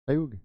सही होगी।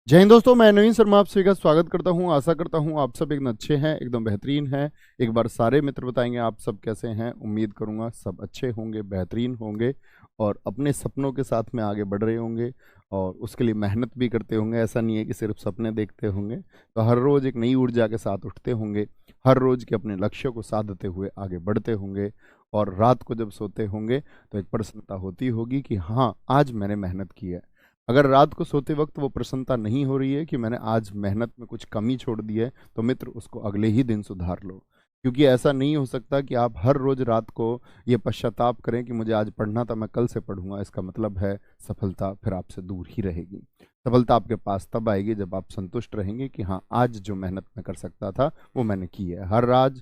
जय हिंद दोस्तों, मैं नवीन शर्मा आप सभी का स्वागत करता हूं। आशा करता हूं आप सब एकदम अच्छे हैं, एकदम बेहतरीन हैं। एक बार सारे मित्र बताएंगे आप सब कैसे हैं। उम्मीद करूंगा सब अच्छे होंगे, बेहतरीन होंगे और अपने सपनों के साथ में आगे बढ़ रहे होंगे और उसके लिए मेहनत भी करते होंगे। ऐसा नहीं है कि सिर्फ सपने देखते होंगे, तो हर रोज़ एक नई ऊर्जा के साथ उठते होंगे, हर रोज़ के अपने लक्ष्यों को साधते हुए आगे बढ़ते होंगे। और रात को जब सोते होंगे तो एक प्रसन्नता होती होगी कि हाँ, आज मैंने मेहनत की है। अगर रात को सोते वक्त वो प्रसन्नता नहीं हो रही है कि मैंने आज मेहनत में कुछ कमी छोड़ दी है, तो मित्र उसको अगले ही दिन सुधार लो। क्योंकि ऐसा नहीं हो सकता कि आप हर रोज रात को ये पश्चाताप करें कि मुझे आज पढ़ना था, मैं कल से पढ़ूंगा। इसका मतलब है सफलता फिर आपसे दूर ही रहेगी। सफलता आपके पास तब आएगी जब आप संतुष्ट रहेंगे कि हाँ, आज जो मेहनत मैं कर सकता था वो मैंने की है। हर रात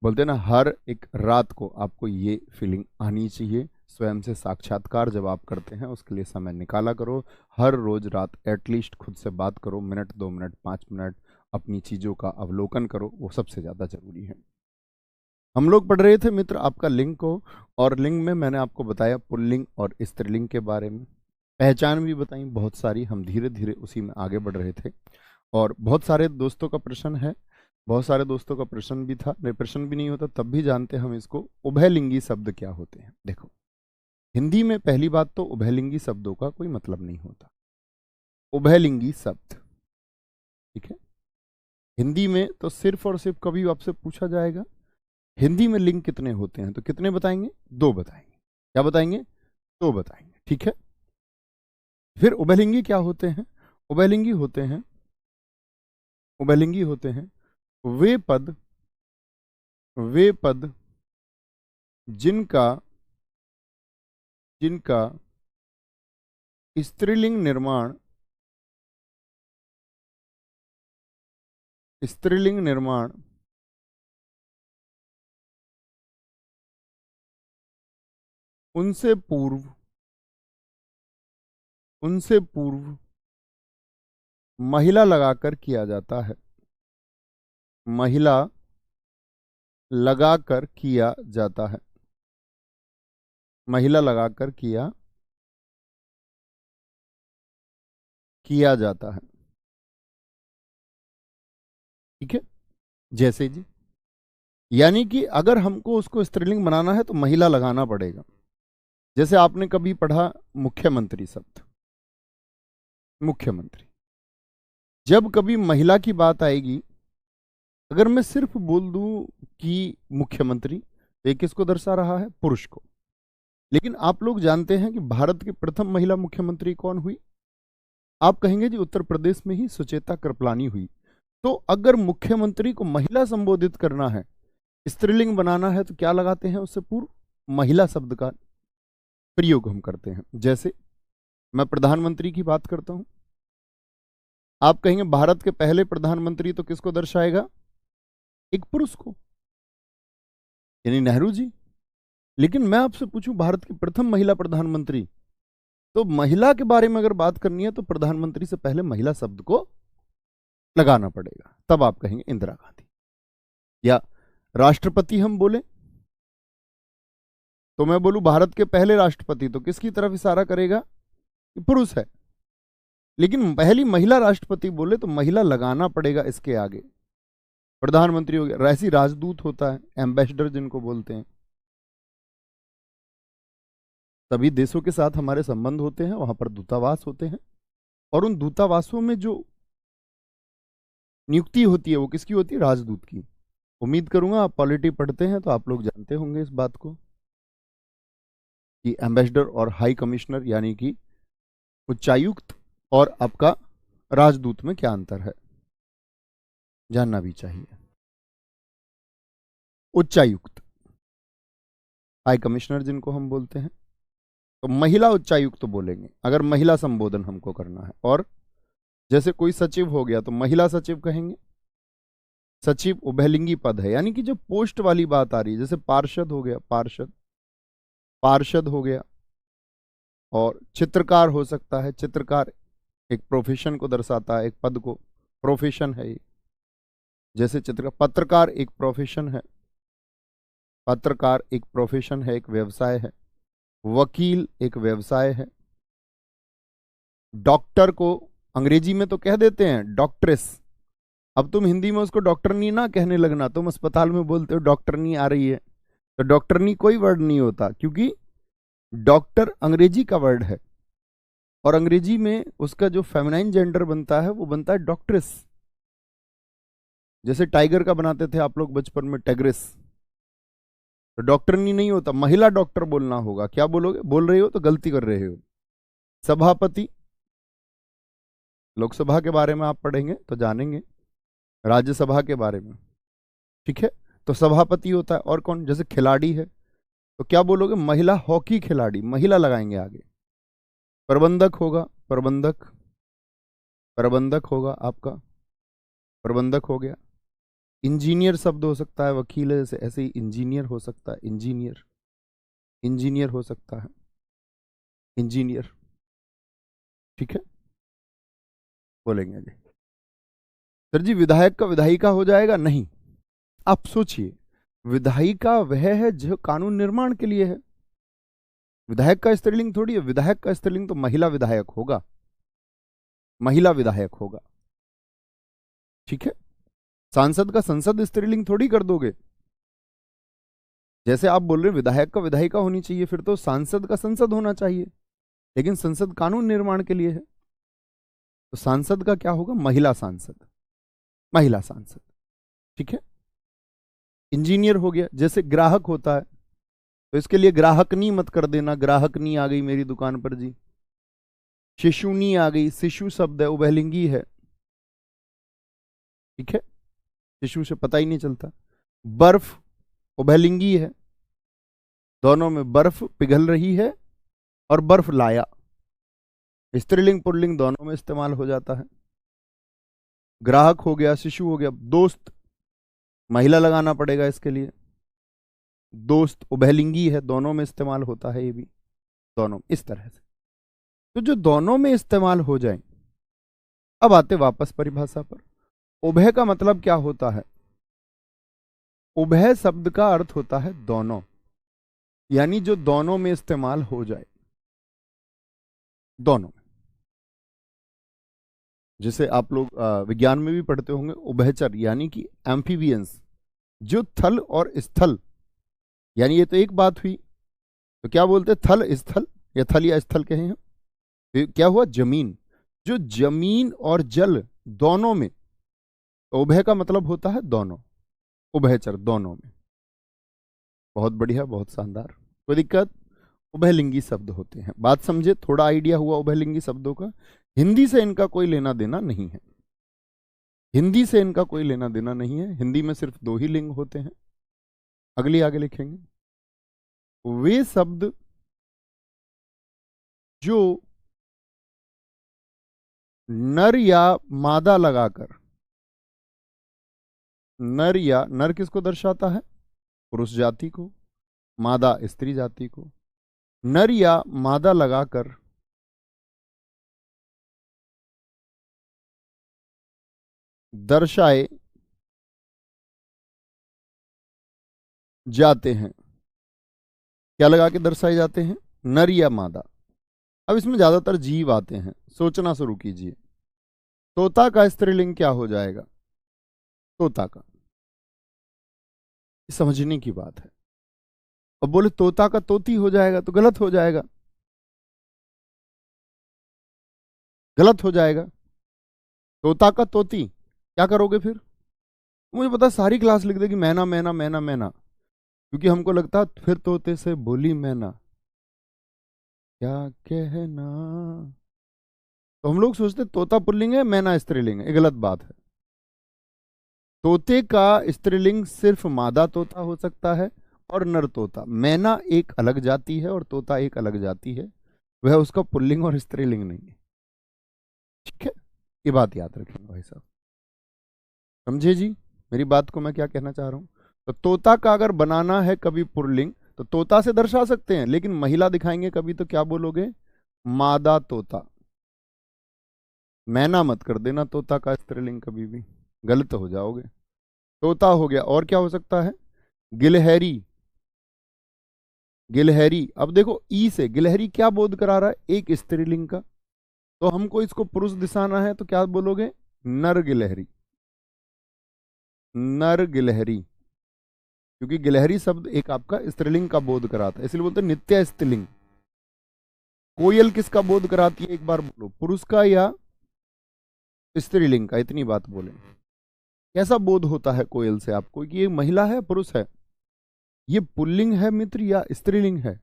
बोलते हैं ना, हर एक रात को आपको ये फीलिंग आनी चाहिए। स्वयं से साक्षात्कार जब आप करते हैं उसके लिए समय निकाला करो। हर रोज रात एटलीस्ट खुद से बात करो, मिनट 2 मिनट 5 मिनट अपनी चीज़ों का अवलोकन करो, वो सबसे ज़्यादा जरूरी है। हम लोग पढ़ रहे थे मित्र आपका लिंग को, और लिंग में मैंने आपको बताया पुल्लिंग और स्त्रीलिंग के बारे में, पहचान भी बताई बहुत सारी। हम धीरे धीरे उसी में आगे बढ़ रहे थे और बहुत सारे दोस्तों का प्रश्न है, बहुत सारे दोस्तों का प्रश्न भी था, नहीं प्रश्न भी नहीं होता तब भी जानते हम इसको। उभयलिंगी शब्द क्या होते हैं? देखो, हिंदी में पहली बात तो उभयलिंगी शब्दों का कोई मतलब नहीं होता। उभयलिंगी शब्द, ठीक है, हिंदी में तो सिर्फ और सिर्फ कभी आपसे पूछा जाएगा हिंदी में लिंग कितने होते हैं, तो कितने बताएंगे? दो बताएंगे। क्या बताएंगे? दो बताएंगे, ठीक है। फिर उभयलिंगी क्या होते हैं? उभयलिंगी होते हैं, उभयलिंगी होते हैं वे पद, वे पद जिनका जिनका स्त्रीलिंग निर्माण, स्त्रीलिंग निर्माण उनसे पूर्व, उनसे पूर्व महिला लगाकर किया जाता है, महिला लगाकर किया जाता है, महिला लगाकर किया जाता है, ठीक है। जैसे जी, यानी कि अगर हमको उसको स्त्रीलिंग बनाना है तो महिला लगाना पड़ेगा। जैसे आपने कभी पढ़ा मुख्यमंत्री शब्द, मुख्यमंत्री, जब कभी महिला की बात आएगी, अगर मैं सिर्फ बोल दूं कि मुख्यमंत्री, तो ये किसको दर्शा रहा है? पुरुष को। लेकिन आप लोग जानते हैं कि भारत की प्रथम महिला मुख्यमंत्री कौन हुई? आप कहेंगे जी उत्तर प्रदेश में ही सुचेता कृपलानी हुई। तो अगर मुख्यमंत्री को महिला संबोधित करना है, स्त्रीलिंग बनाना है, तो क्या लगाते हैं उससे पूर्व? महिला शब्द का प्रयोग हम करते हैं। जैसे मैं प्रधानमंत्री की बात करता हूं, आप कहेंगे भारत के पहले प्रधानमंत्री, तो किसको दर्शाएगा? एक पुरुष को, यानी नेहरू जी। लेकिन मैं आपसे पूछूं भारत की प्रथम महिला प्रधानमंत्री, तो महिला के बारे में अगर बात करनी है तो प्रधानमंत्री से पहले महिला शब्द को लगाना पड़ेगा, तब आप कहेंगे इंदिरा गांधी। या राष्ट्रपति हम बोले, तो मैं बोलूं भारत के पहले राष्ट्रपति, तो किसकी तरफ इशारा करेगा? कि पुरुष है। लेकिन पहली महिला राष्ट्रपति बोले तो महिला लगाना पड़ेगा इसके आगे। प्रधानमंत्री हो गया, ऐसी राजदूत होता है, एम्बेसडर जिनको बोलते हैं। सभी देशों के साथ हमारे संबंध होते हैं, वहां पर दूतावास होते हैं, और उन दूतावासों में जो नियुक्ति होती है वो किसकी होती है? राजदूत की। उम्मीद करूंगा आप पॉलिटी पढ़ते हैं तो आप लोग जानते होंगे इस बात को कि एम्बेसडर और हाई कमिश्नर यानी कि उच्चायुक्त और आपका राजदूत में क्या अंतर है, जानना भी चाहिए। उच्चायुक्त, हाई कमिश्नर जिनको हम बोलते हैं, तो महिला उच्चायुक्त तो बोलेंगे अगर महिला संबोधन हमको करना है। और जैसे कोई सचिव हो गया तो महिला सचिव कहेंगे। सचिव उभयलिंगी पद है, यानी कि जब पोस्ट वाली बात आ रही है, जैसे पार्षद हो गया, पार्षद, पार्षद हो गया। और चित्रकार हो सकता है, चित्रकार एक प्रोफेशन को दर्शाता है, एक पद को, प्रोफेशन है ये। जैसे चित्रकार, पत्रकार एक प्रोफेशन है, पत्रकार एक प्रोफेशन है, एक व्यवसाय है। वकील एक व्यवसाय है। डॉक्टर को अंग्रेजी में तो कह देते हैं डॉक्ट्रेस, अब तुम हिंदी में उसको डॉक्टरनी ना कहने लगना, तुम अस्पताल में बोलते हो डॉक्टरनी आ रही है, तो डॉक्टरनी कोई वर्ड नहीं होता, क्योंकि डॉक्टर अंग्रेजी का वर्ड है और अंग्रेजी में उसका जो फेमिनाइन जेंडर बनता है वो बनता है डॉक्ट्रेस। जैसे टाइगर का बनाते थे आप लोग बचपन में टाइग्रेस, तो डॉक्टरनी नहीं होता, महिला डॉक्टर बोलना होगा। क्या बोलोगे, बोल रहे हो तो गलती कर रहे हो। सभापति, लोकसभा के बारे में आप पढ़ेंगे तो जानेंगे, राज्यसभा के बारे में, ठीक है। तो सभापति होता है। और कौन, जैसे खिलाड़ी है तो क्या बोलोगे, महिला हॉकी खिलाड़ी, महिला लगाएंगे आगे। प्रबंधक होगा, प्रबंधक, प्रबंधक होगा आपका, प्रबंधक हो गया। इंजीनियर शब्द हो सकता है, वकील है जैसे, ऐसे ही इंजीनियर हो सकता है, इंजीनियर, इंजीनियर हो सकता है, इंजीनियर, ठीक है, बोलेंगे जी। सर जी विधायक का विधायिका हो जाएगा, नहीं। आप सोचिए, विधायिका वह है जो कानून निर्माण के लिए है, विधायक का स्त्रीलिंग थोड़ी है, विधायक का स्त्रीलिंग तो महिला विधायक होगा, महिला विधायक होगा, ठीक है। सांसद का संसद स्त्रीलिंग थोड़ी कर दोगे, जैसे आप बोल रहे हैं विधायक का विधायिका होनी चाहिए, फिर तो सांसद का संसद होना चाहिए, लेकिन संसद कानून निर्माण के लिए है, तो सांसद का क्या होगा, महिला सांसद, महिला सांसद, ठीक है। इंजीनियर हो गया, जैसे ग्राहक होता है तो इसके लिए ग्राहकनी मत कर देना, ग्राहकनी आ गई मेरी दुकान पर जी। शिशुनी आ गई, शिशु शब्द है, उभयलिंगी है, ठीक है, शिशु से पता ही नहीं चलता। बर्फ उभयलिंगी है, दोनों में बर्फ पिघल रही है और बर्फ लाया, स्त्रीलिंग पुल्लिंग दोनों में इस्तेमाल हो जाता है। ग्राहक हो गया, शिशु हो गया। दोस्त महिला लगाना पड़ेगा इसके लिए, दोस्त उभयलिंगी है, दोनों में इस्तेमाल होता है, ये भी दोनों इस तरह से। तो जो दोनों में इस्तेमाल हो जाए, अब आते वापस परिभाषा पर। उभय का मतलब क्या होता है, उभय शब्द का अर्थ होता है दोनों, यानी जो दोनों में इस्तेमाल हो जाए, दोनों। जैसे आप लोग विज्ञान में भी पढ़ते होंगे, उभयचर यानी कि एम्फीबियंस, जो थल और स्थल, यानी ये तो एक बात हुई, तो क्या बोलते हैं, थल स्थल, या थल या स्थल कहे हैं, तो क्या हुआ, जमीन, जो जमीन और जल दोनों में, तो उभय का मतलब होता है दोनों, उभयचर दोनों में। बहुत बढ़िया, बहुत शानदार, कोई दिक्कत। उभयलिंगी शब्द होते हैं, बात समझे, थोड़ा आइडिया हुआ उभयलिंगी शब्दों का। हिंदी से इनका कोई लेना देना नहीं है, हिंदी से इनका कोई लेना देना नहीं है, हिंदी में सिर्फ दो ही लिंग होते हैं। अगली आगे लिखेंगे, वे शब्द जो नर या मादा लगाकर, नर या, नर किसको दर्शाता है, पुरुष जाति को, मादा स्त्री जाति को, नर या मादा लगाकर दर्शाए जाते हैं। क्या लगा के दर्शाए जाते हैं, नर या मादा। अब इसमें ज्यादातर जीव आते हैं, सोचना शुरू कीजिए। तोता का स्त्रीलिंग क्या हो जाएगा, तोता का, समझने की बात है। अब बोले तोता का तोती हो जाएगा तो गलत हो जाएगा, गलत हो जाएगा। तोता का तोती क्या करोगे फिर, मुझे पता सारी क्लास लिख देगी मैना मैना मैना मैना, क्योंकि हमको लगता है फिर तोते से बोली मैना क्या कहना, तो हम लोग सोचते तोता पुल्लिंग है मैना स्त्रीलिंग है, ये गलत बात है। तोते का स्त्रीलिंग सिर्फ मादा तोता हो सकता है और नर तोता, मैना एक अलग जाति है और तोता एक अलग जाति है, वह उसका पुल्लिंग और स्त्रीलिंग नहीं है, ठीक है। ये बात याद रखेंगे भाई साहब, समझे जी मेरी बात को, मैं क्या कहना चाह रहा हूं। तो तोता का अगर बनाना है कभी पुल्लिंग तो तोता से दर्शा सकते हैं, लेकिन महिला दिखाएंगे कभी तो क्या बोलोगे, मादा तोता, मैना मत कर देना तोता का स्त्रीलिंग, कभी भी गलत हो जाओगे। तोता हो गया, और क्या हो सकता है, गिलहरी, गिलहरी। अब देखो ई से गिलहरी क्या बोध करा रहा है, एक स्त्रीलिंग का, तो हमको इसको पुरुष दिखाना है तो क्या बोलोगे? नर गिलहरी। नर गिलहरी, क्योंकि गिलहरी शब्द एक आपका स्त्रीलिंग का बोध कराता है, इसलिए बोलते हैं नित्य स्त्रीलिंग। कोयल किसका बोध कराती है, एक बार बोलो, पुरुष का या स्त्रीलिंग का? इतनी बात बोले। कैसा बोध होता है कोयल से आपको कि ये महिला है पुरुष है? ये पुल्लिंग है मित्र या स्त्रीलिंग है?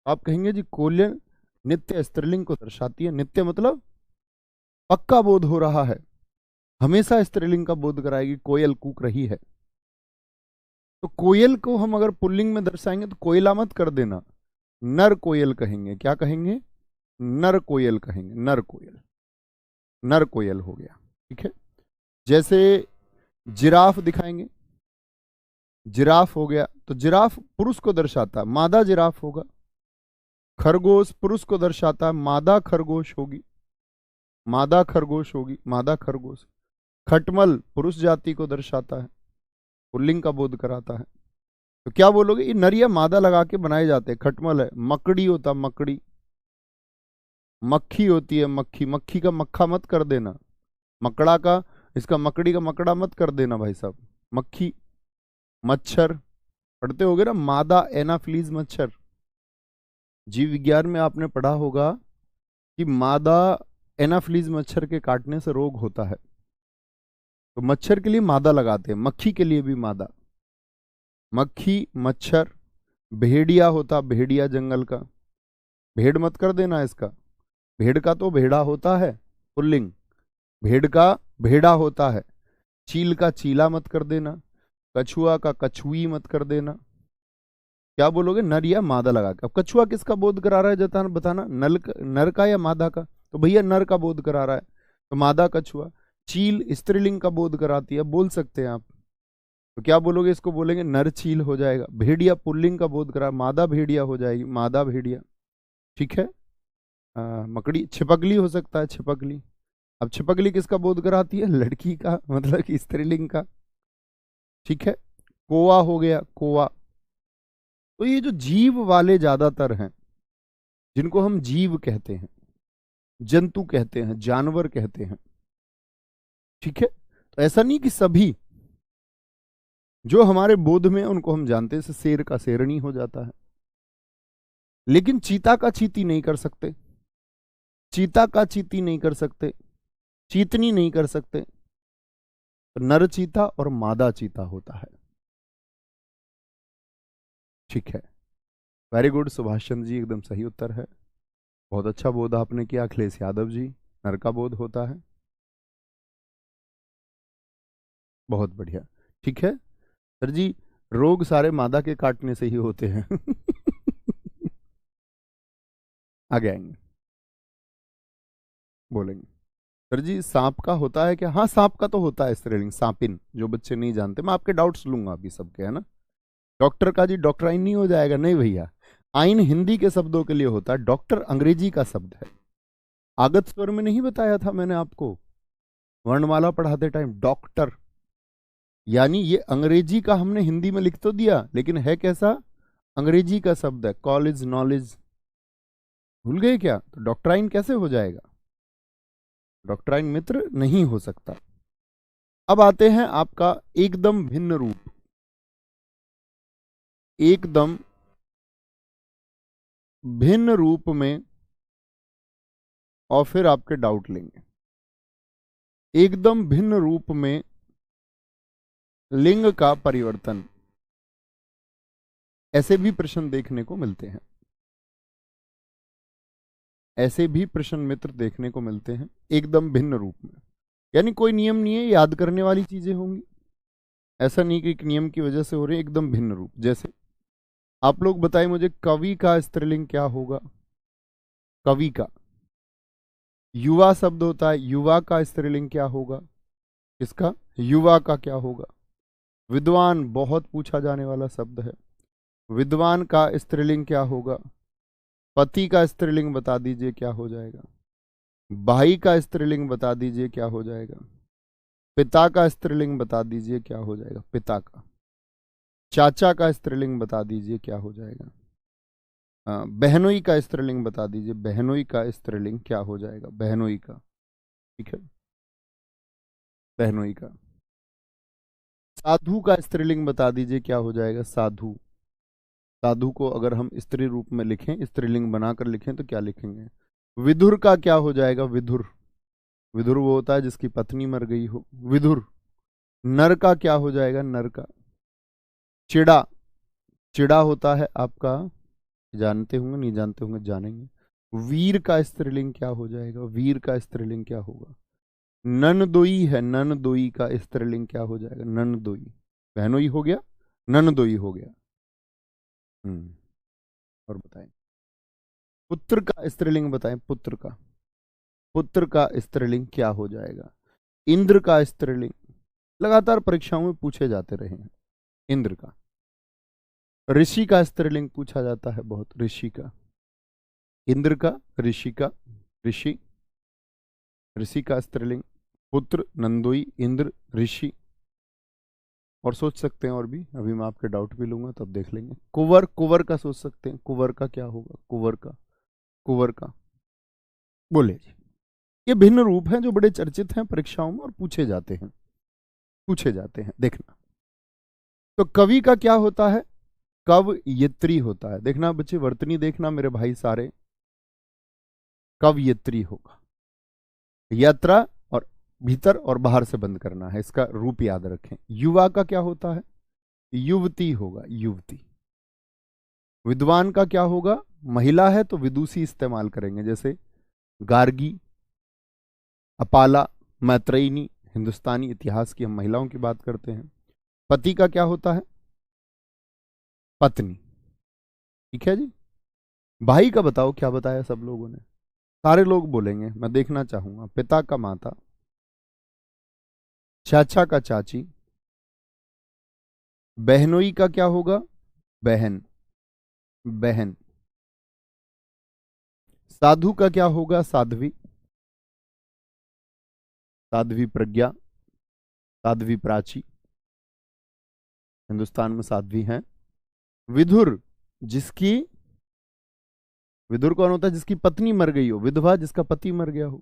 आप कहेंगे जी कोयल नित्य स्त्रीलिंग को दर्शाती है। नित्य मतलब पक्का बोध हो रहा है, हमेशा स्त्रीलिंग का बोध कराएगी, कोयल कूक रही है। तो कोयल को हम अगर पुल्लिंग में दर्शाएंगे तो कोयला मत कर देना, नर कोयल कहेंगे। क्या कहेंगे? नर कोयल कहेंगे। नर कोयल, नर कोयल हो गया। ठीक है, जैसे जिराफ दिखाएंगे, जिराफ हो गया, तो जिराफ पुरुष को दर्शाता है, मादा जिराफ होगा। खरगोश पुरुष को दर्शाता है, मादा खरगोश होगी, मादा खरगोश होगी, मादा खरगोश। खटमल पुरुष जाति को दर्शाता है, पुल्लिंग का बोध कराता है। तो क्या बोलोगे? ये नर या मादा लगा के बनाए जाते हैं। खटमल है, मकड़ी होता, मकड़ी। मक्खी होती है, मक्खी। मक्खी का मक्खा मत कर देना, मकड़ा का, इसका मकड़ी का मकड़ा मत कर देना भाई साहब। मक्खी। मच्छर पढ़ते होगे ना, मादा एनाफिलीज मच्छर। जीव विज्ञान में आपने पढ़ा होगा कि मादा एनाफिलीज मच्छर के काटने से रोग होता है, तो मच्छर के लिए मादा लगाते हैं, मक्खी के लिए भी मादा। मक्खी, मच्छर। भेड़िया होता, भेड़िया जंगल का, भेड़ मत कर देना इसका। भेड़ का तो भेड़ा होता है पुल्लिंग, भेड़ का भेड़ा होता है। चील का चीला मत कर देना, कछुआ का कछुई मत कर देना। क्या बोलोगे? नर या मादा लगा के। अब कछुआ किसका बोध करा रहा है जताना बताना, नर का या मादा का? तो भैया नर का बोध करा रहा है, तो मादा कछुआ। चील स्त्रीलिंग का बोध कराती है, बोल सकते हैं आप। तो क्या बोलोगे? इसको बोलेंगे नर चील हो जाएगा। भेड़िया पुल्लिंग का बोध करा, मादा भेड़िया हो जाएगी, मादा भेड़िया। ठीक है। मकड़ी, छिपकली हो सकता है, छिपकली। अब छिपकली किसका बोध कराती है? लड़की का, मतलब कि स्त्रीलिंग का। ठीक है। कोआ हो गया, कोआ। तो ये जो जीव वाले ज्यादातर हैं, जिनको हम जीव कहते हैं, जंतु कहते हैं, जानवर कहते हैं। ठीक है, तो ऐसा नहीं कि सभी जो हमारे बोध में उनको हम जानते हैं, जैसे शेर का शेरनी हो जाता है, लेकिन चीता का चीती नहीं कर सकते, चीता का चीती नहीं कर सकते, चीतनी नहीं कर सकते। तो नर चीता और मादा चीता होता है। ठीक है, वेरी गुड सुभाष चंद्र जी, एकदम सही उत्तर है। बहुत अच्छा बोध आपने किया। अखिलेश यादव जी, नर का बोध होता है। बहुत बढ़िया। ठीक है सर जी, रोग सारे मादा के काटने से ही होते हैं। आगे आएंगे, बोलेंगे। सर जी सांप का होता है क्या? हाँ सांप का तो होता है स्त्रीलिंग, सांपिन। जो बच्चे नहीं जानते, मैं आपके डाउट्स लूंगा अभी सबके, है ना। डॉक्टर का जी डॉक्टराइन नहीं हो जाएगा, नहीं भैया। आइन हिंदी के शब्दों के लिए होता है, डॉक्टर अंग्रेजी का शब्द है। आगत स्वर में नहीं बताया था मैंने आपको वर्णमाला पढ़ाते टाइम? डॉक्टर यानी ये अंग्रेजी का हमने हिंदी में लिख तो दिया, लेकिन है कैसा? अंग्रेजी का शब्द है। कॉलेज, नॉलेज भूल गए क्या? तो डॉक्टराइन कैसे हो जाएगा? डॉक्टराइन मित्र नहीं हो सकता। अब आते हैं आपका एकदम भिन्न रूप, एकदम भिन्न रूप में, और फिर आपके डाउट लेंगे। एकदम भिन्न रूप में लिंग का परिवर्तन, ऐसे भी प्रश्न देखने को मिलते हैं, ऐसे भी प्रश्न मित्र देखने को मिलते हैं एकदम भिन्न रूप में। यानी कोई नियम नहीं है, याद करने वाली चीजें होंगी। ऐसा नहीं कि एक नियम की वजह से हो रहे, एकदम भिन्न रूप। जैसे आप लोग बताएं मुझे, कवि का स्त्रीलिंग क्या होगा? कवि का, युवा शब्द होता है, युवा का स्त्रीलिंग क्या होगा? इसका, युवा का क्या होगा? विद्वान बहुत पूछा जाने वाला शब्द है, विद्वान का स्त्रीलिंग क्या होगा? पति का स्त्रीलिंग बता दीजिए क्या हो जाएगा? भाई का स्त्रीलिंग बता दीजिए क्या हो जाएगा? पिता का स्त्रीलिंग बता दीजिए क्या हो जाएगा? पिता का। चाचा का स्त्रीलिंग बता दीजिए क्या हो जाएगा? बहनोई का स्त्रीलिंग बता दीजिए, बहनोई का स्त्रीलिंग क्या हो जाएगा, बहनोई का। ठीक है, बहनोई का। साधु का स्त्रीलिंग बता दीजिए क्या हो जाएगा, साधु। साधु को अगर हम स्त्री रूप में लिखें, स्त्रीलिंग बनाकर लिखें तो क्या लिखेंगे। विदुर का क्या हो जाएगा, विदुर। विदुर वो होता है जिसकी पत्नी मर गई हो, विदुर। नर का क्या हो जाएगा, नर का। चिड़ा, चिड़ा होता है आपका, जानते होंगे नहीं जानते होंगे, जानेंगे। वीर का स्त्रीलिंग क्या हो जाएगा, वीर का स्त्रीलिंग क्या होगा। ननदोई है, ननदोई का स्त्रीलिंग क्या हो जाएगा, ननदोई। बहनोई हो गया, ननदोई हो गया। और बताएं, पुत्र का स्त्रीलिंग बताएं, पुत्र का। पुत्र का स्त्रीलिंग क्या हो जाएगा। इंद्र का स्त्रीलिंग लगातार परीक्षाओं में पूछे जाते रहे हैं, इंद्र का। ऋषि का स्त्रीलिंग पूछा जाता है बहुत, ऋषि का। इंद्र का, ऋषि का, ऋषि। ऋषि का स्त्रीलिंग पुत्र, नंदोई, इंद्र, ऋषि। और सोच सकते हैं और भी, अभी मैं आपके डाउट भी लूंगा तब देख लेंगे। कुंवर, कुंवर का सोच सकते हैं, कुंवर का क्या होगा, कुंवर का। कुंवर का बोले जी। ये भिन्न रूप हैं जो बड़े चर्चित हैं परीक्षाओं में और पूछे जाते हैं, पूछे जाते हैं, देखना। तो कवि का क्या होता है, कवयित्री होता है। देखना बच्चे, वर्तनी देखना मेरे भाई सारे, कवयित्री होगा। यात्रा और भीतर और बाहर से बंद करना है, इसका रूप याद रखें। युवा का क्या होता है, युवती होगा, युवती। विद्वान का क्या होगा, महिला है तो विदुषी इस्तेमाल करेंगे, जैसे गार्गी, अपाला, मैत्रेयनी। हिंदुस्तानी इतिहास की हम महिलाओं की बात करते हैं। पति का क्या होता है, पत्नी। ठीक है जी। भाई का बताओ क्या बताया सब लोगों ने, सारे लोग बोलेंगे, मैं देखना चाहूंगा। पिता का माता, चाचा का चाची। बहनोई का क्या होगा, बहन, बहन। साधु का क्या होगा, साध्वी, साध्वी प्रज्ञा, साध्वी प्राची। हिंदुस्तान में साध्वी हैं। विधुर, जिसकी, विधुर कौन होता है, जिसकी पत्नी मर गई हो। विधवा, जिसका पति मर गया हो।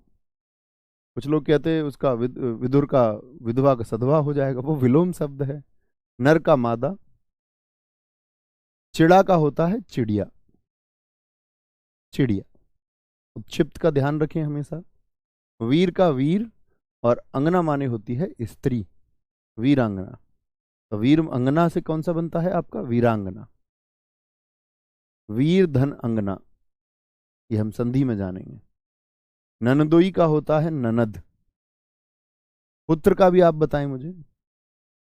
कुछ लोग कहते हैं उसका विधुर का विधवा का सधवा हो जाएगा, वो विलोम शब्द है। नर का मादा। चिड़ा का होता है चिड़िया, चिड़िया। उपक्षिप्त का ध्यान रखें हमेशा। वीर का वीर, और अंगना माने होती है स्त्री, वीरांगना। तो वीर अंगना से कौन सा बनता है आपका, वीरांगना। वीर धन अंगना, ये हम संधि में जानेंगे। ननदोई का होता है ननद। पुत्र का भी आप बताएं मुझे।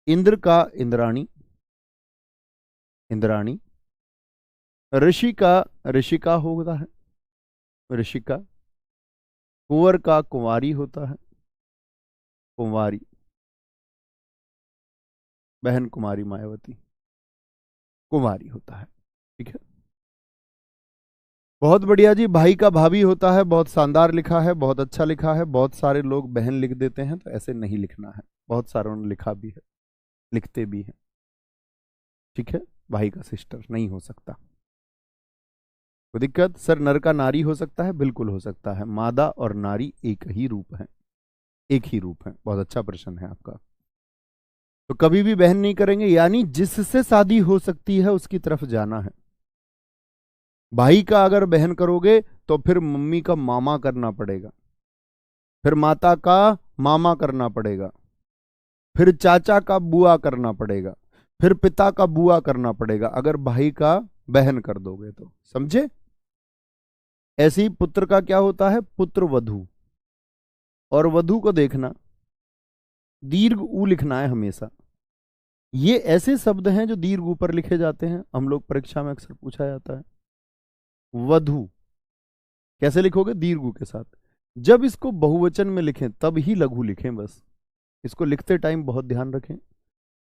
इंद्र का इंद्राणी, इंद्राणी। ऋषि का ऋषिका होता है, ऋषिका। कुंवर का कुंवारी होता है, कुंवारी। बहन कुमारी, मायावती, कुंवारी होता है। ठीक है, बहुत बढ़िया जी। भाई का भाभी होता है, बहुत शानदार लिखा है, बहुत अच्छा लिखा है। बहुत सारे लोग बहन लिख देते हैं, तो ऐसे नहीं लिखना है, बहुत सारों ने लिखा भी है, लिखते भी हैं। ठीक है, भाई का सिस्टर नहीं हो सकता, कोई दिक्कत। सर नर का नारी हो सकता है, बिल्कुल हो सकता है। मादा और नारी एक ही रूप है, एक ही रूप है। बहुत अच्छा प्रश्न है आपका। तो कभी भी बहन नहीं करेंगे, यानी जिससे शादी हो सकती है उसकी तरफ जाना है। भाई का अगर बहन करोगे तो फिर मम्मी का मामा करना पड़ेगा, फिर माता का मामा करना पड़ेगा, फिर चाचा का बुआ करना पड़ेगा, फिर पिता का बुआ करना पड़ेगा, अगर भाई का बहन कर दोगे तो। समझे। ऐसे ही पुत्र का क्या होता है, पुत्र वधु। और वधु को देखना, दीर्घ ऊ लिखना है हमेशा। ये ऐसे शब्द हैं जो दीर्घ ऊपर लिखे जाते हैं, हम लोग परीक्षा में अक्सर पूछा जाता है। वधु कैसे लिखोगे, दीर्घ ऊ के साथ। जब इसको बहुवचन में लिखें तब ही लघु लिखें, बस इसको लिखते टाइम बहुत ध्यान रखें।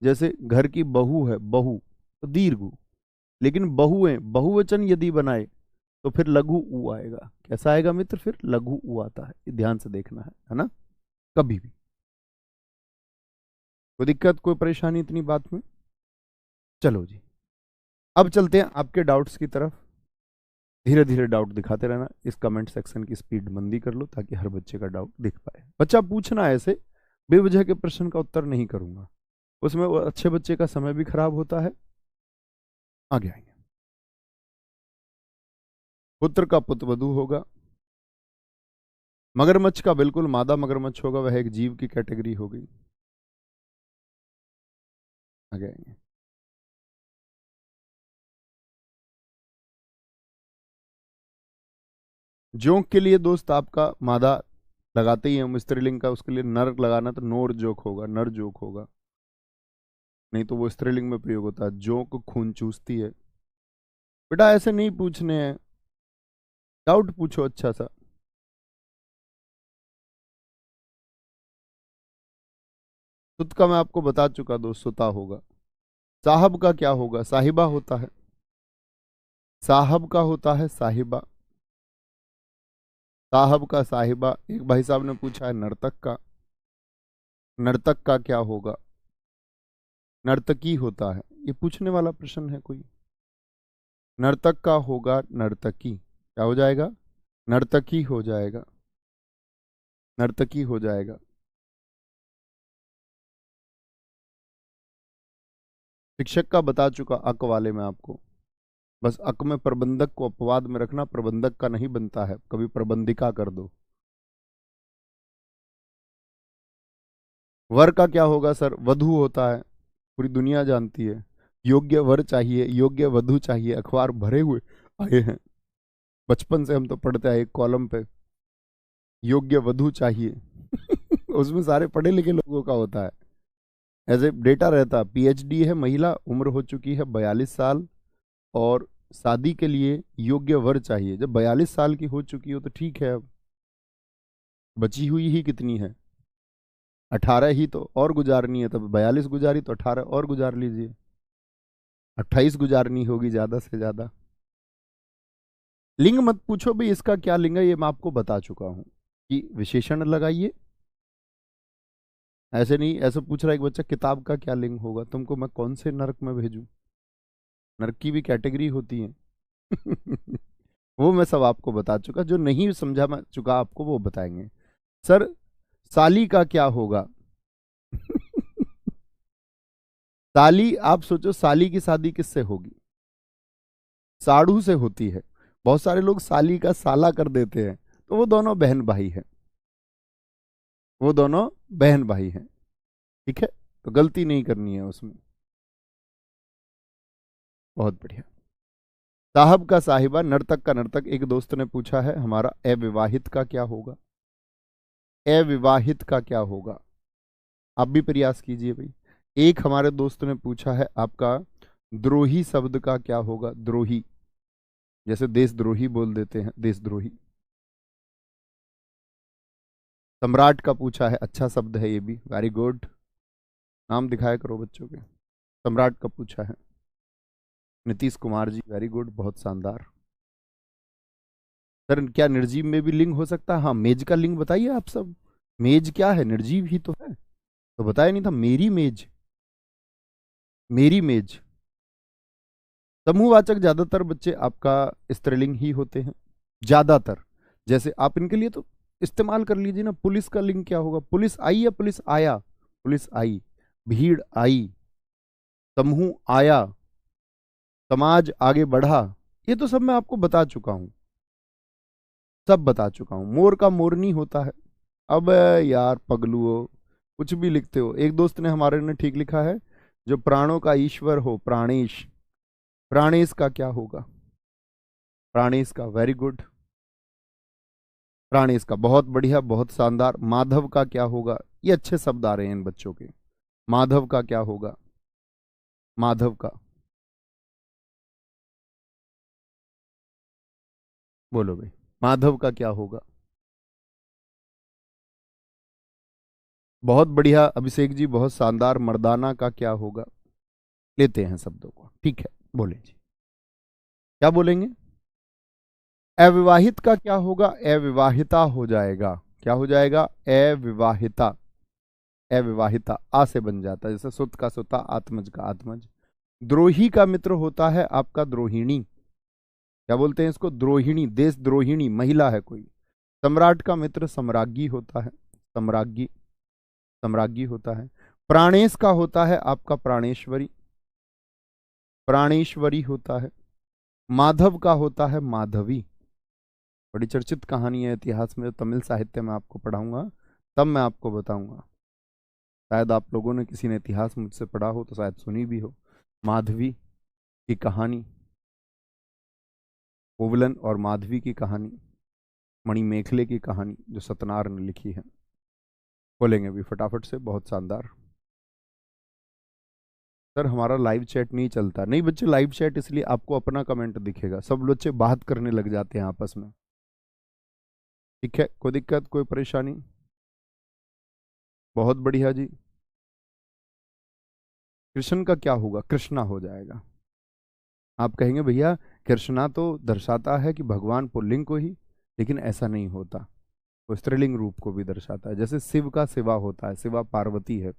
जैसे घर की बहू है, बहू, तो दीर्घ ऊ। लेकिन बहुएं बहुवचन यदि बनाए तो फिर लघु ऊ आएगा। कैसा आएगा मित्र, फिर लघु ऊ आता है, ये ध्यान से देखना है ना, कभी भी। कोई दिक्कत, कोई परेशानी इतनी बात में। चलो जी, अब चलते हैं आपके डाउट्स की तरफ। धीरे धीरे डाउट दिखाते रहना। इस कमेंट सेक्शन की स्पीड मंदी कर लो ताकि हर बच्चे का डाउट दिख पाए। बच्चा पूछना ऐसे बेवजह के प्रश्न का उत्तर नहीं करूंगा, उसमें वो अच्छे बच्चे का समय भी खराब होता है। आगे आएंगे। पुत्र का पुत्रवधू होगा। मगरमच्छ का बिल्कुल मादा मगरमच्छ होगा, वह एक जीव की कैटेगरी होगी। आगे आएंगे। जोंक के लिए दोस्त आपका मादा लगाते ही हैं हम स्त्रीलिंग का, उसके लिए नर लगाना तो नोर जोक होगा, नर जोक होगा, नहीं तो वो स्त्रीलिंग में प्रयोग होता है। जोंक खून चूसती है। बेटा ऐसे नहीं पूछने हैं, डाउट पूछो अच्छा सा। सुत का मैं आपको बता चुका दोस्त, सुता होगा। साहब का क्या होगा? साहिबा होता है। साहब का होता है साहिबा। साहब का साहिबा। एक भाई साहब ने पूछा है नर्तक का। नर्तक का क्या होगा? नर्तकी होता है। ये पूछने वाला प्रश्न है कोई? नर्तक का होगा नर्तकी। क्या हो जाएगा? नर्तकी हो जाएगा। नर्तकी हो जाएगा। शिक्षक का बता चुका अक वाले में आपको। बस अक में प्रबंधक को अपवाद में रखना, प्रबंधक का नहीं बनता है, कभी प्रबंधिका कर दो। वर का क्या होगा सर? वधु होता है, पूरी दुनिया जानती है। योग्य वर चाहिए, योग्य वधु चाहिए, अखबार भरे हुए आए हैं। बचपन से हम तो पढ़ते आए एक कॉलम पे योग्य वधु चाहिए। उसमें सारे पढ़े लिखे लोगों का होता है। ऐसे डेटा रहता, पीएचडी है महिला, उम्र हो चुकी है 42 साल, और शादी के लिए योग्य वर चाहिए। जब 42 साल की हो चुकी हो तो ठीक है, अब बची हुई ही कितनी है? 18 ही तो और गुजारनी है, तब 42 गुजारी तो 18 और गुजार लीजिए। 28 गुजारनी होगी ज्यादा से ज्यादा। लिंग मत पूछो भाई इसका क्या लिंग है, ये मैं आपको बता चुका हूं कि विशेषण लगाइए। ऐसे नहीं, ऐसे पूछ रहा है एक बच्चा किताब का क्या लिंग होगा, तुमको मैं कौन से नरक में भेजूं? नरक की भी कैटेगरी होती है। वो मैं सब आपको बता चुका, जो नहीं समझा मैं चुका आपको वो बताएंगे। सर साली का क्या होगा? साली, आप सोचो साली की शादी किससे होगी? साढ़ू से होती है। बहुत सारे लोग साली का साला कर देते हैं, तो वो दोनों बहन भाई हैं। वो दोनों बहन भाई हैं, ठीक है, तो गलती नहीं करनी है उसमें। बहुत बढ़िया। साहब का साहिबा, नर्तक का नर्तक। एक दोस्त ने पूछा है हमारा अविवाहित का क्या होगा? अविवाहित का क्या होगा? आप भी प्रयास कीजिए भाई। एक हमारे दोस्त ने पूछा है आपका द्रोही शब्द का क्या होगा? द्रोही, जैसे देशद्रोही बोल देते हैं, देशद्रोही। सम्राट का पूछा है, अच्छा शब्द है ये भी, वेरी गुड। नाम दिखाया करो बच्चों के। सम्राट का पूछा है नीतीश कुमार जी, वेरी गुड, बहुत शानदार। सर क्या निर्जीव में भी लिंग हो सकता है? हाँ, मेज का लिंग बताइए आप सब। मेज क्या है? निर्जीव ही तो है, तो बताया नहीं था? मेरी मेज, मेरी मेज। समूहवाचक ज्यादातर बच्चे आपका स्त्रीलिंग ही होते हैं, ज्यादातर। जैसे आप इनके लिए तो इस्तेमाल कर लीजिए ना, पुलिस का लिंग क्या होगा? पुलिस आई या पुलिस आया? पुलिस आई। भीड़ आई। समूह आया। समाज आगे बढ़ा। ये तो सब मैं आपको बता चुका हूं, सब बता चुका हूं। मोर का मोरनी होता है। अब यार पगलुओ, कुछ भी लिखते हो। एक दोस्त ने हमारे ने ठीक लिखा है जो प्राणों का ईश्वर हो, प्राणेश। प्राणेश का क्या होगा? प्राणेश का, वेरी गुड। प्राणेश का बहुत बढ़िया, बहुत शानदार। माधव का क्या होगा? ये अच्छे शब्द आ रहे हैं इन बच्चों के। माधव का क्या होगा? माधव का बोलो भाई, माधव का क्या होगा? बहुत बढ़िया अभिषेक जी, बहुत शानदार। मर्दाना का क्या होगा? लेते हैं शब्दों को, ठीक है, बोले जी। क्या बोलेंगे? अविवाहित का क्या होगा? अविवाहिता हो जाएगा। क्या हो जाएगा? अविवाहिता। अविवाहिता आ से बन जाता है, जैसे सुत का सुता, आत्मज का आत्मज। द्रोही का मित्र होता है आपका द्रोहिणी। क्या बोलते हैं इसको, द्रोहिणी, देशद्रोहिणी महिला है कोई। सम्राट का मित्र सम्राज्ञी होता है, सम्राज्ञी, सम्राज्ञी होता है। प्राणेश का होता है आपका प्राणेश्वरी, प्राणेश्वरी होता है। माधव का होता है माधवी, बड़ी चर्चित कहानी है इतिहास में, तमिल साहित्य में आपको पढ़ाऊंगा तब मैं आपको बताऊंगा। शायद आप लोगों ने किसी ने इतिहास मुझसे पढ़ा हो तो शायद सुनी भी हो। माधवी की कहानी, कोवलन और माधवी की कहानी, मणिमेखले की कहानी जो सतनार ने लिखी है। खोलेंगे अभी फटाफट से, बहुत शानदार। सर हमारा लाइव चैट नहीं चलता। नहीं बच्चे, लाइव चैट इसलिए आपको अपना कमेंट दिखेगा, सब बच्चे बात करने लग जाते हैं आपस में। ठीक है, कोई दिक्कत कोई परेशानी? बहुत बढ़िया जी। कृष्ण का क्या होगा? कृष्णा हो जाएगा। आप कहेंगे भैया कृष्णा तो दर्शाता है कि भगवान पुल्लिंग को ही, लेकिन ऐसा नहीं होता, वो स्त्रीलिंग रूप को भी दर्शाता है। जैसे शिव का शिवा होता है, शिवा पार्वती है,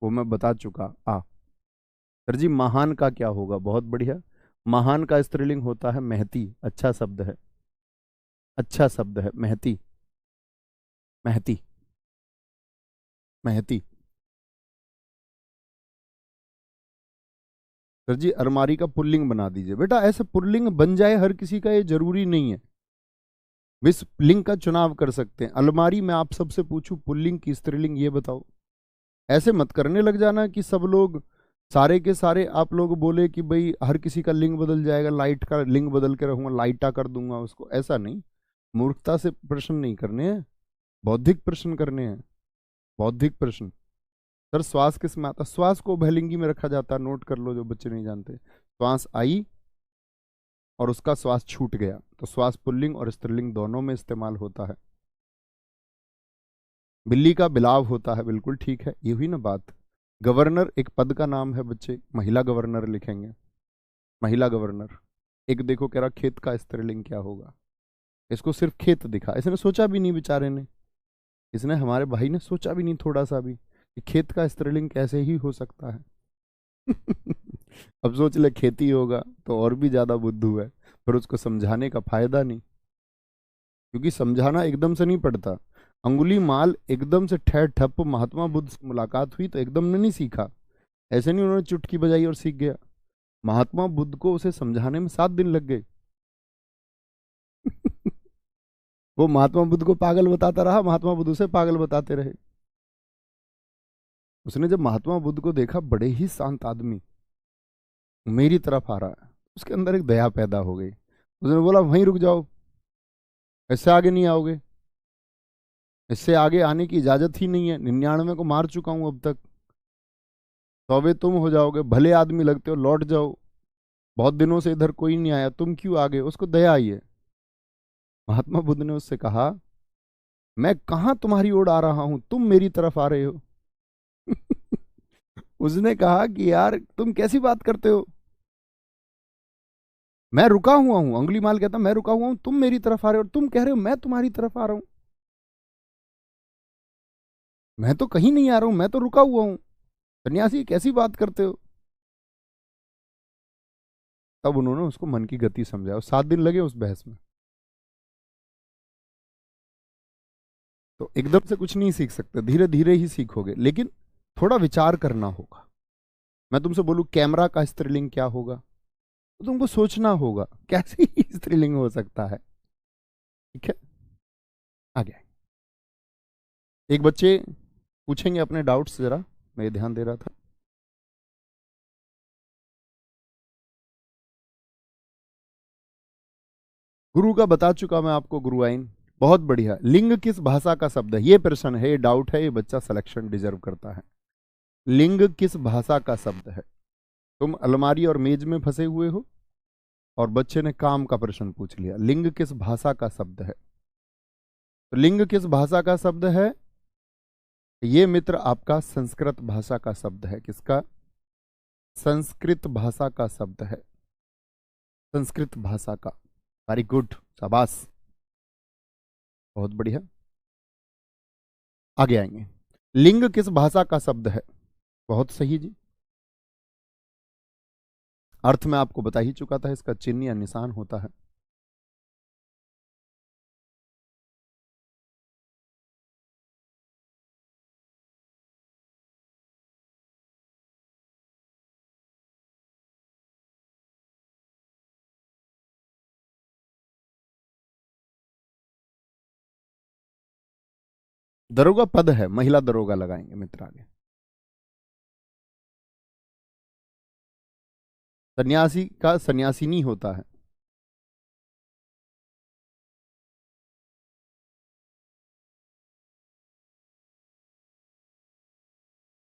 वो मैं बता चुका। सर जी महान का क्या होगा? बहुत बढ़िया, महान का स्त्रीलिंग होता है महती। अच्छा शब्द है, अच्छा शब्द है महती, महती, महती। सर जी अलमारी का पुल्लिंग बना दीजिए। बेटा ऐसे पुल्लिंग बन जाए हर किसी का ये जरूरी नहीं है, विस लिंग का चुनाव कर सकते हैं। अलमारी में आप सबसे पूछूं पुल्लिंग की स्त्रीलिंग ये बताओ। ऐसे मत करने लग जाना कि सब लोग सारे के सारे आप लोग बोले कि भाई हर किसी का लिंग बदल जाएगा, लाइट का लिंग बदल के रहूंगा, लाइटा कर दूंगा उसको। ऐसा नहीं, मूर्खता से प्रश्न नहीं करने हैं, बौद्धिक प्रश्न करने हैं, बौद्धिक प्रश्न। सर श्वास किस में आता? श्वास को उभयलिंगी में रखा जाता है, नोट कर लो जो बच्चे नहीं जानते। श्वास आई और उसका श्वास छूट गया, तो श्वास पुल्लिंग और स्त्रीलिंग दोनों में इस्तेमाल होता है। बिल्ली का बिलाव होता है, बिल्कुल ठीक है, ये हुई ना बात। गवर्नर एक पद का नाम है बच्चे, महिला गवर्नर लिखेंगे, महिला गवर्नर। एक देखो कह रहा खेत का स्त्रीलिंग क्या होगा, इसको सिर्फ खेत दिखा, इसने सोचा भी नहीं बेचारे ने, इसने हमारे भाई ने सोचा भी नहीं थोड़ा सा भी कि खेत का स्त्रीलिंग कैसे ही हो सकता है। अब सोच ले खेती होगा तो और भी ज्यादा बुद्धू है, पर उसको समझाने का फायदा नहीं, क्योंकि समझाना एकदम से नहीं पड़ता। अंगुली माल एकदम से ठहर ठप, महात्मा बुद्ध से मुलाकात हुई तो एकदम ने नहीं सीखा, ऐसे नहीं उन्होंने चुटकी बजाई और सीख गया। महात्मा बुद्ध को उसे समझाने में 7 दिन लग गए। वो महात्मा बुद्ध को पागल बताता रहा, महात्मा बुद्ध उसे पागल बताते रहे। उसने जब महात्मा बुद्ध को देखा, बड़े ही शांत आदमी मेरी तरफ आ रहा है, उसके अंदर एक दया पैदा हो गई। उसने बोला वहीं रुक जाओ, इससे आगे नहीं आओगे, इससे आगे आने की इजाजत ही नहीं है, 99 को मार चुका हूं अब तक, 100वें तुम हो जाओगे, भले आदमी लगते हो, लौट जाओ, बहुत दिनों से इधर कोई नहीं आया, तुम क्यों आगे? उसको दया आई है। महात्मा बुद्ध ने उससे कहा मैं कहां तुम्हारी ओर आ रहा हूं, तुम मेरी तरफ आ रहे हो। उसने कहा कि यार तुम कैसी बात करते हो, मैं रुका हुआ हूं। अंगुली माल कहता मैं रुका हुआ हूं, तुम मेरी तरफ आ रहे हो, और तुम कह रहे हो मैं तुम्हारी तरफ आ रहा हूं। मैं तो कहीं नहीं आ रहा हूं, मैं तो रुका हुआ हूं, सन्यासी कैसी बात करते हो। तब उन्होंने उसको मन की गति समझाया, और 7 दिन लगे उस बहस में। तो एकदम से कुछ नहीं सीख सकते, धीरे धीरे ही सीखोगे, लेकिन थोड़ा विचार करना होगा। मैं तुमसे बोलूं कैमरा का स्त्रीलिंग क्या होगा, तो तुमको सोचना होगा कैसे ही स्त्रीलिंग हो सकता है। ठीक है, आगे एक बच्चे पूछेंगे अपने डाउट्स, जरा मैं ये ध्यान दे रहा था। गुरु का बता चुका मैं आपको, गुरु आइन। बहुत बढ़िया। लिंग किस भाषा का शब्द है? ये प्रश्न है, ये डाउट है, ये बच्चा सिलेक्शन डिजर्व करता है। लिंग किस भाषा का शब्द है? तुम अलमारी और मेज में फंसे हुए हो और बच्चे ने काम का प्रश्न पूछ लिया। लिंग किस भाषा का शब्द है? तो लिंग किस भाषा का शब्द है? ये मित्र आपका संस्कृत भाषा का शब्द है। किसका? संस्कृत भाषा का शब्द है, संस्कृत भाषा का। वेरी गुड, शाबाश, बहुत बढ़िया। आगे आएंगे। लिंग किस भाषा का शब्द है? बहुत सही जी। अर्थ में आपको बता ही चुका था, इसका चिन्ह या निशान होता है दरोगा पद है, महिला दरोगा लगाएंगे मित्र आगे। सन्यासी का सन्यासिनी होता है।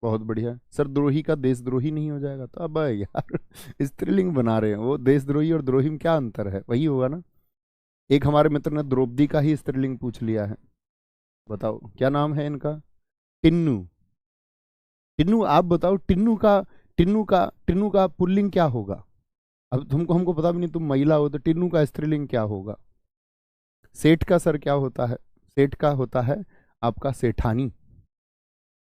बहुत बढ़िया सर, द्रोही का देशद्रोही नहीं हो जाएगा? तो अब यार स्त्रीलिंग बना रहे हैं, वो देशद्रोही और द्रोही में क्या अंतर है, वही होगा ना। एक हमारे मित्र ने द्रौपदी का ही स्त्रीलिंग पूछ लिया है। बताओ क्या नाम है इनका? टिन्नू। टिन्नू आप बताओ, टिन्नू का पुल्लिंग क्या होगा? अब तुमको, हमको पता भी नहीं, तुम महिला हो, तो टिन्नू का स्त्रीलिंग क्या होगा? सेठ का सर क्या होता है? सेठ का होता है आपका सेठानी।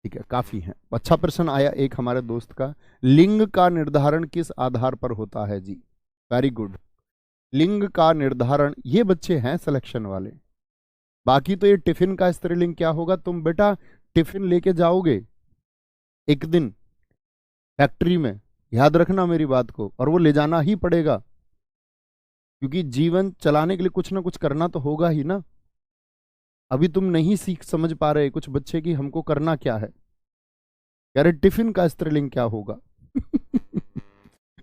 ठीक है, काफी है। अच्छा प्रश्न आया एक हमारे दोस्त का, लिंग का निर्धारण किस आधार पर होता है जी? Very good. लिंग का निर्धारण, ये बच्चे हैं सिलेक्शन वाले। बाकी तो ये टिफिन का स्त्रीलिंग क्या होगा, तुम बेटा टिफिन लेके जाओगे एक दिन फैक्ट्री में, याद रखना मेरी बात को, और वो ले जाना ही पड़ेगा, क्योंकि जीवन चलाने के लिए कुछ ना कुछ करना तो होगा ही ना। अभी तुम नहीं सीख समझ पा रहे कुछ बच्चे की हमको करना क्या है। यार टिफिन का स्त्रीलिंग क्या होगा?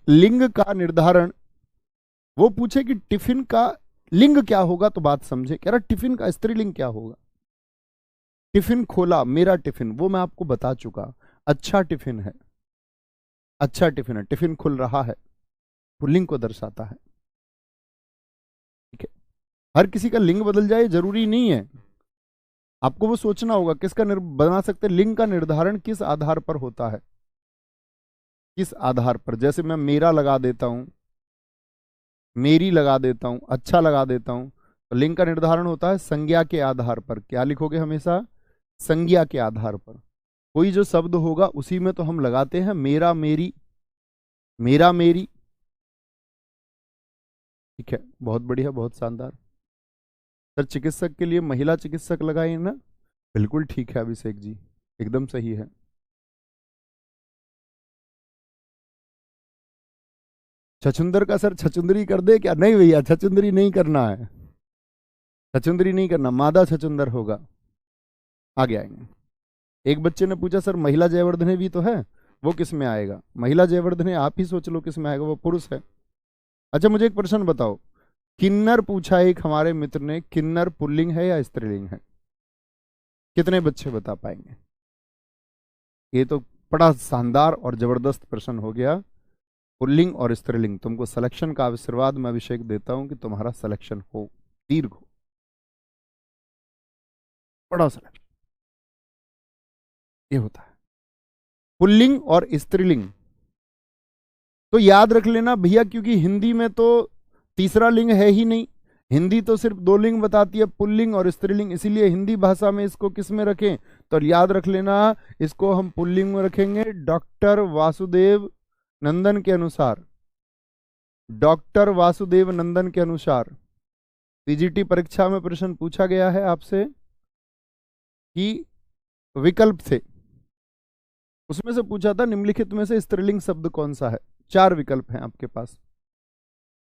लिंग का निर्धारण, वो पूछे कि टिफिन का लिंग क्या होगा तो बात समझे। कह रहा टिफिन का स्त्रीलिंग क्या होगा? टिफिन खोला, मेरा टिफिन, वो मैं आपको बता चुका। अच्छा टिफिन है, अच्छा टिफिन है, टिफिन खुल रहा है, पुल्लिंग को दर्शाता है। ठीक है, हर किसी का लिंग बदल जाए जरूरी नहीं है। आपको वो सोचना होगा किसका बना सकते, लिंग का निर्धारण किस आधार पर होता है, किस आधार पर। जैसे मैं मेरा लगा देता हूं, मेरी लगा देता हूं, अच्छा लगा देता हूं, तो लिंग का निर्धारण होता है संज्ञा के आधार पर। क्या लिखोगे हमेशा? संज्ञा के आधार पर। कोई जो शब्द होगा उसी में तो हम लगाते हैं मेरा मेरी, मेरा मेरी। ठीक है, बहुत बढ़िया, बहुत शानदार। सर चिकित्सक के लिए महिला चिकित्सक लगाए ना? बिल्कुल ठीक है अभिषेक जी, एकदम सही है। छछुंदर का सर छछुंदरी कर दे क्या? नहीं भैया, छछुंदरी नहीं करना है, छछुंदरी नहीं करना, मादा छछुंदर होगा। आगे आएंगे। एक बच्चे ने पूछा सर महिला जयवर्धने भी तो है, वो किस में आएगा? महिला जयवर्धने आप ही सोच लो किस में आएगा, वो पुरुष है। अच्छा मुझे एक प्रश्न बताओ, किन्नर पूछा एक हमारे मित्र ने, किन्नर पुल्लिंग है या स्त्रीलिंग है? कितने बच्चे बता पाएंगे? ये तो बड़ा शानदार और जबरदस्त प्रश्न हो गया। पुल्लिंग और स्त्रीलिंग, तुमको सिलेक्शन का आशीर्वाद मैं अभिषेक देता हूं कि तुम्हारा सिलेक्शन हो, दीर्घ हो, बड़ा सिलेक्शन ये होता है। पुल्लिंग और स्त्रीलिंग तो याद रख लेना भैया, क्योंकि हिंदी में तो तीसरा लिंग है ही नहीं। हिंदी तो सिर्फ दो लिंग बताती है, पुल्लिंग और स्त्रीलिंग, इसीलिए हिंदी भाषा में इसको किस में रखें, तो याद रख लेना इसको हम पुल्लिंग में रखेंगे। डॉक्टर वासुदेव नंदन के अनुसार, डॉक्टर वासुदेव नंदन के अनुसार पीजीटी परीक्षा में प्रश्न पूछा गया है आपसे कि विकल्प थे, उसमें से पूछा था निम्नलिखित में से स्त्रीलिंग शब्द कौन सा है। चार विकल्प हैं आपके पास,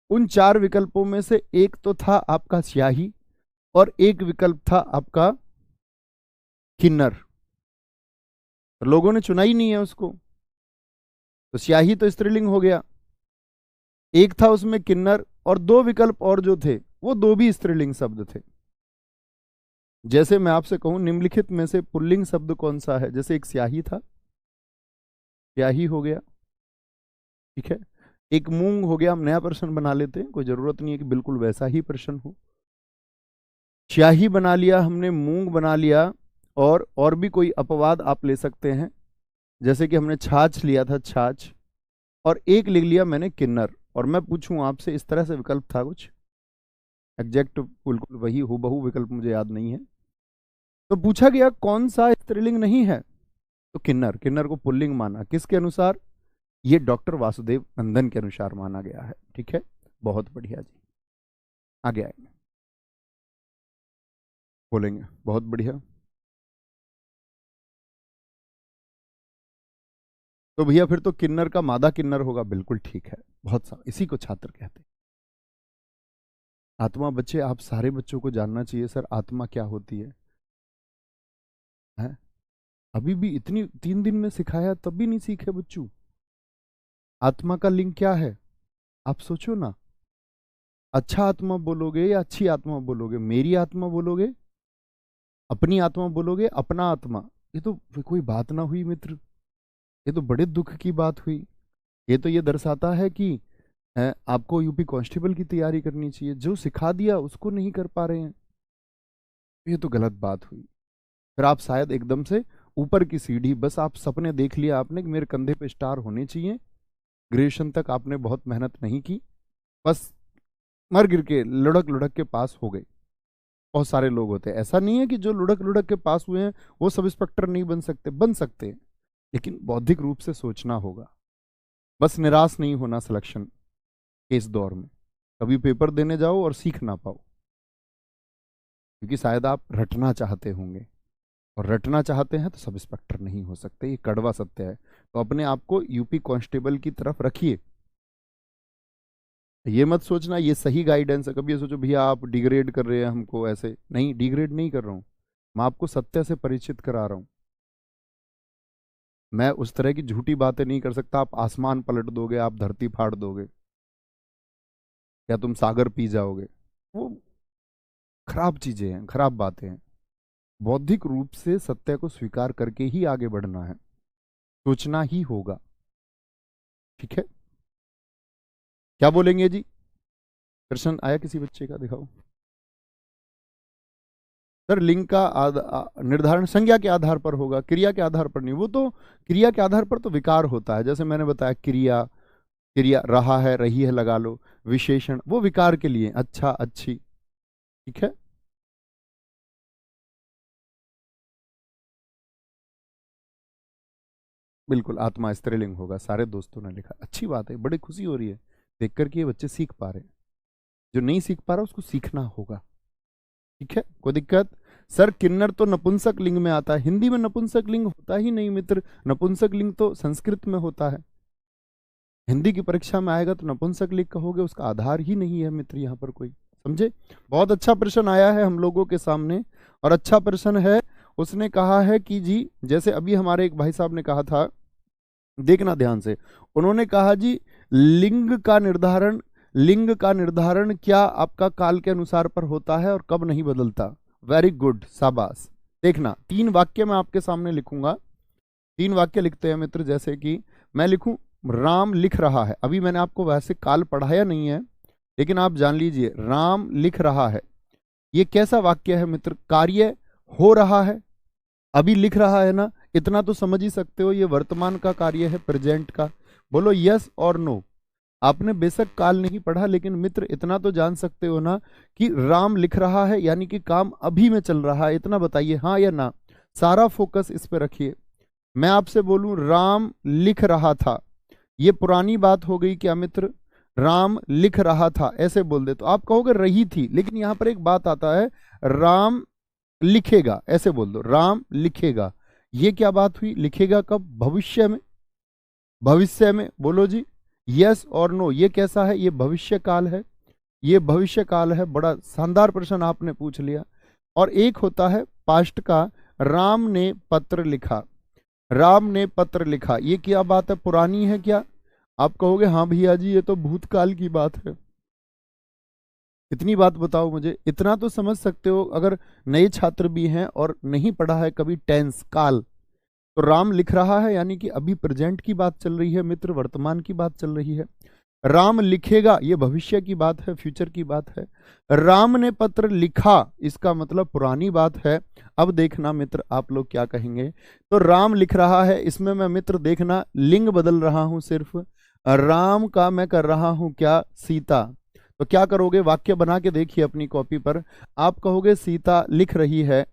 उन चार विकल्पों में से एक तो था आपका स्याही, और एक विकल्प था आपका किन्नर। तो लोगों ने चुना ही नहीं है उसको, तो स्याही तो स्त्रीलिंग हो गया, एक था उसमें किन्नर, और दो विकल्प और जो थे वो दो भी स्त्रीलिंग शब्द थे। जैसे मैं आपसे कहूं निम्नलिखित में से पुल्लिंग शब्द कौन सा है, जैसे एक स्याही था, स्याही हो गया, ठीक है। एक मूंग हो गया, हम नया प्रश्न बना लेते हैं, कोई जरूरत नहीं है कि बिल्कुल वैसा ही प्रश्न हो। स्याही बना लिया हमने, मूंग बना लिया, और भी कोई अपवाद आप ले सकते हैं, जैसे कि हमने छाछ लिया था, छाछ, और एक लिख लिया मैंने किन्नर। और मैं पूछूं आपसे, इस तरह से विकल्प था कुछ एग्जैक्ट बिल्कुल वही हूबहू विकल्प मुझे याद नहीं है, तो पूछा गया कौन सा स्त्रीलिंग नहीं है, तो किन्नर, किन्नर को पुल्लिंग माना, किसके अनुसार? ये डॉक्टर वासुदेव नंदन के अनुसार माना गया है। ठीक है, बहुत बढ़िया जी, आगे आएंगे, बोलेंगे, बहुत बढ़िया। तो भैया फिर तो किन्नर का मादा किन्नर होगा, बिल्कुल ठीक है, बहुत सारा, इसी को छात्र कहते हैं। आत्मा, बच्चे आप सारे बच्चों को जानना चाहिए सर आत्मा क्या होती है। है? अभी भी इतनी 3 दिन में सिखाया तब भी नहीं सीखे बच्चों। आत्मा का लिंग क्या है? आप सोचो ना, अच्छा आत्मा बोलोगे या अच्छी आत्मा बोलोगे? मेरी आत्मा बोलोगे, अपनी आत्मा बोलोगे, अपना आत्मा? ये तो कोई बात ना हुई मित्र, ये तो बड़े दुख की बात हुई। ये तो ये दर्शाता है कि आपको यूपी कांस्टेबल की तैयारी करनी चाहिए, जो सिखा दिया उसको नहीं कर पा रहे हैं, ये तो गलत बात हुई। फिर आप शायद एकदम से ऊपर की सीढ़ी, बस आप सपने देख लिया आपने कि मेरे कंधे पे स्टार होने चाहिए, ग्रेजुएशन तक आपने बहुत मेहनत नहीं की, बस मर गिर के लुढ़क लुढ़क के पास हो गए। बहुत सारे लोग होते हैं, ऐसा नहीं है कि जो लुढ़क लुढ़क के पास हुए हैं वो सब इंस्पेक्टर नहीं बन सकते, बन सकते हैं, लेकिन बौद्धिक रूप से सोचना होगा। बस निराश नहीं होना सिलेक्शन के इस दौर में, कभी पेपर देने जाओ और सीख ना पाओ, क्योंकि शायद आप रटना चाहते होंगे, और रटना चाहते हैं तो सब इंस्पेक्टर नहीं हो सकते, ये कड़वा सत्य है। तो अपने आप को यूपी कांस्टेबल की तरफ रखिए। ये मत सोचना ये सही गाइडेंस है, कभी ये सोचो भैया आप डिग्रेड कर रहे हैं हमको, ऐसे नहीं, डिग्रेड नहीं कर रहा हूं, मैं आपको सत्य से परिचित करा रहा हूं। मैं उस तरह की झूठी बातें नहीं कर सकता, आप आसमान पलट दोगे, आप धरती फाड़ दोगे, या तुम सागर पी जाओगे, वो खराब चीजें हैं, खराब बातें हैं। बौद्धिक रूप से सत्य को स्वीकार करके ही आगे बढ़ना है, सोचना ही होगा। ठीक है, क्या बोलेंगे जी? प्रश्न आया किसी बच्चे का? दिखाओ सर। लिंग का निर्धारण संज्ञा के आधार पर होगा, क्रिया के आधार पर नहीं। वो तो क्रिया के आधार पर तो विकार होता है, जैसे मैंने बताया क्रिया, क्रिया रहा है, रही है लगा लो, विशेषण वो विकार के लिए, अच्छा अच्छी। ठीक है, बिल्कुल आत्मा स्त्रीलिंग होगा, सारे दोस्तों ने लिखा, अच्छी बात है, बड़ी खुशी हो रही है देख करके ये बच्चे सीख पा रहे हैं। जो नहीं सीख पा रहा उसको सीखना होगा। ठीक है, कोई दिक्कत? सर किन्नर तो नपुंसक लिंग में आता है, हिंदी में नपुंसक लिंग होता ही नहीं मित्र, नपुंसक लिंग तो संस्कृत में होता है, हिंदी की परीक्षा में आएगा तो नपुंसक लिंग कहोगे, उसका आधार ही नहीं है मित्र यहाँ पर कोई। समझे? बहुत अच्छा प्रश्न आया है हम लोगों के सामने, और अच्छा प्रश्न है। उसने कहा है कि जी, जैसे अभी हमारे एक भाई साहब ने कहा था, देखना ध्यान से, उन्होंने कहा जी लिंग का निर्धारण क्या आपका काल के अनुसार पर होता है और कब नहीं बदलता? वेरी गुड, शाबाश। देखना 3 वाक्य मैं आपके सामने लिखूंगा, 3 वाक्य लिखते हैं मित्र। जैसे कि मैं लिखूं राम लिख रहा है, अभी मैंने आपको वैसे काल पढ़ाया नहीं है, लेकिन आप जान लीजिए राम लिख रहा है, ये कैसा वाक्य है मित्र? कार्य हो रहा है, अभी लिख रहा है ना, इतना तो समझ ही सकते हो, ये वर्तमान का कार्य है, प्रेजेंट का। बोलो यस और नो। आपने बेशक काल नहीं पढ़ा, लेकिन मित्र इतना तो जान सकते हो ना कि राम लिख रहा है यानी कि काम अभी में चल रहा है, इतना बताइए हाँ या ना। सारा फोकस इस पे रखिए। मैं आपसे बोलूं राम लिख रहा था, ये पुरानी बात हो गई क्या मित्र? राम लिख रहा था ऐसे बोल दे तो आप कहोगे रही थी, लेकिन यहां पर एक बात आता है, राम लिखेगा ऐसे बोल दो, राम लिखेगा। ये क्या बात हुई? लिखेगा कब? भविष्य में, भविष्य में। बोलो जी यस और नो, ये कैसा है? ये भविष्य काल है, ये भविष्य काल है। बड़ा शानदार प्रश्न आपने पूछ लिया। और एक होता है पास्ट का, राम ने पत्र लिखा, राम ने पत्र लिखा, ये क्या बात है? पुरानी है क्या? आप कहोगे हाँ भैया जी ये तो भूतकाल की बात है। इतनी बात बताओ मुझे, इतना तो समझ सकते हो अगर नए छात्र भी हैं और नहीं पढ़ा है कभी टेंस काल, तो राम लिख रहा है यानी कि अभी प्रेजेंट की बात चल रही है मित्र, वर्तमान की बात चल रही है। राम लिखेगा ये भविष्य की बात है, फ्यूचर की बात है। राम ने पत्र लिखा इसका मतलब पुरानी बात है। अब देखना मित्र आप लोग क्या कहेंगे। तो राम लिख रहा है, इसमें मैं मित्र देखना लिंग बदल रहा हूं सिर्फ, राम का मैं कर रहा हूं क्या? सीता। तो क्या करोगे? वाक्य बना के देखिए अपनी कॉपी पर। आप कहोगे सीता लिख रही है,